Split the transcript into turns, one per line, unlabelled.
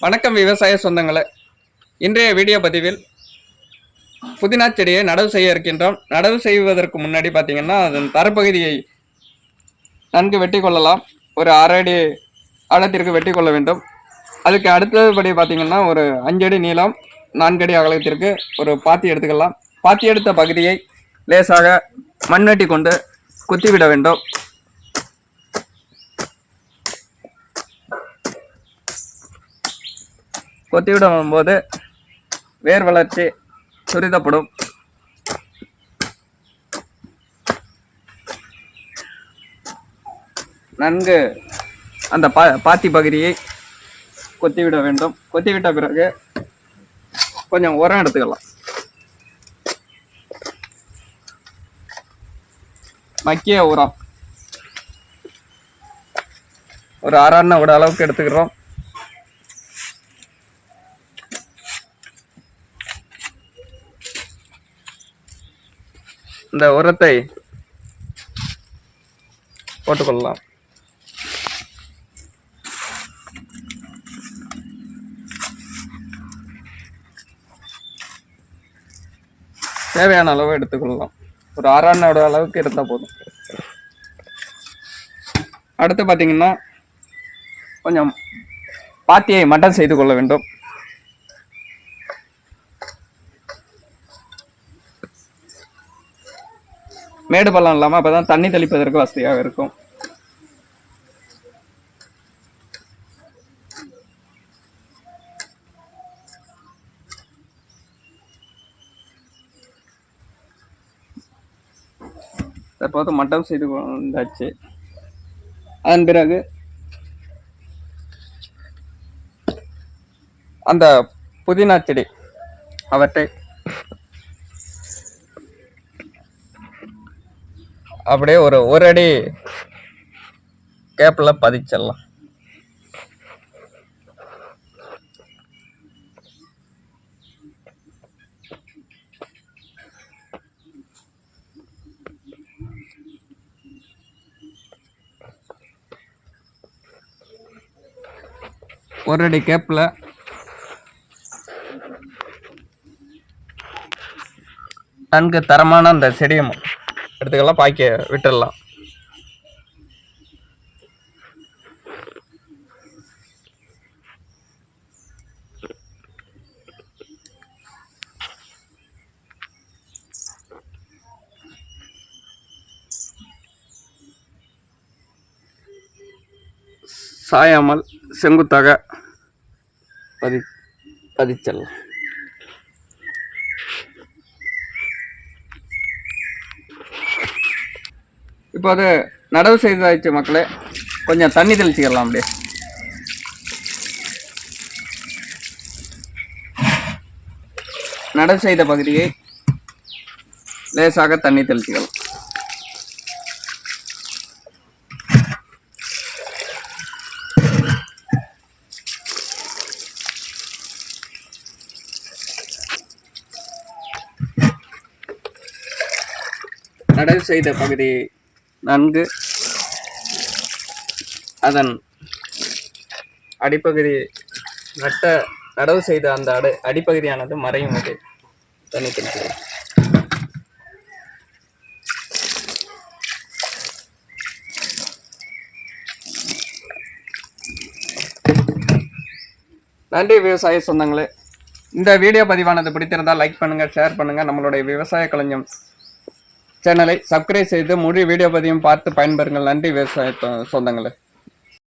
வணக்கம் விவசாய சொந்தங்களே. இன்றைய வீடியோ பதிவில் புதினா செடியை நடவு செய்ய இருக்கின்றோம். நடவு செய்வதற்கு முன்னாடி பார்த்தீங்கன்னா அதன் தரப்பகுதியை நன்கு வெட்டி கொள்ளலாம். ஒரு 1/2 அடி ஆழத்திற்கு வெட்டி கொள்ள வேண்டும். அதுக்கு அடுத்தபடி பார்த்தீங்கன்னா ஒரு 5 அடி நீளம் 4 அடி அகலத்திற்கு ஒரு பாத்தி எடுத்துக்கலாம். பாத்தி எடுத்த பகுதியை லேசாக மண்வெட்டி கொண்டு குத்திவிட வேண்டும். கொத்திவிடும் போது வேர் வளர்ச்சி துரிதப்படும். நன்கு அந்த பாத்தி பகுதியை கொத்திவிட வேண்டும். கொத்திவிட்ட பிறகு கொஞ்சம் உரம் எடுத்துக்கலாம். மக்கிய உரம் ஒரு 1/2 அண்ணா அளவுக்கு எடுத்துக்கிறோம். இந்த உரத்தை போட்டுக்கொள்ளலாம். தேவையான அளவு எடுத்துக்கொள்ளலாம். ஒரு 1/2 அண்ணா அளவுக்கு எடுத்தால் போதும். அடுத்து பார்த்தீங்கன்னா கொஞ்சம் பாத்தியை மட்டம் செய்து கொள்ள வேண்டும். மேடு பள்ளம் இல்லாமல் அப்பதான் தண்ணி தெளிப்பதற்கு வசதியாக இருக்கும். தற்போது மட்டம் செய்து கொண்டாச்சு. அதன் பிறகு அந்த புதினா செடி அவற்றை அப்படியே ஒரு அடி கேப்ல பதிச்சிடலாம். ஒரு அடி கேப்ல நன்கு தரமான அந்த செடியும் எடுத்துக்கலாம். பாய்க்க விட்டுடலாம். சாயாமல் செங்குத்தாக பதிச்சிடலாம். இப்போ அது நடவு செய்தாச்சு மக்களே. கொஞ்சம் தண்ணி தெளிச்சுக்கலாம். அப்படியே நடவு செய்த பகுதியை லேசாக தண்ணி தெளிச்சுக்கலாம். நடவு செய்த பகுதியை நன்கு அதன் அடிப்பகுதி நடவு செய்த அந்த அடிப்பகுதியானது மறையும் வரை தண்ணி தெளிக்கலாம். நன்றி விவசாய சொந்தங்களே. இந்த வீடியோ பதிவானது பிடித்திருந்தால் லைக் பண்ணுங்க, ஷேர் பண்ணுங்க. நம்மளுடைய விவசாய களஞ்சியம் சேனலை சப்ஸ்கிரைப் செய்து முழு வீடியோ பதிவும் பார்த்து பயன்பெறுங்கள். நன்றி விவசாய சொந்தங்களே.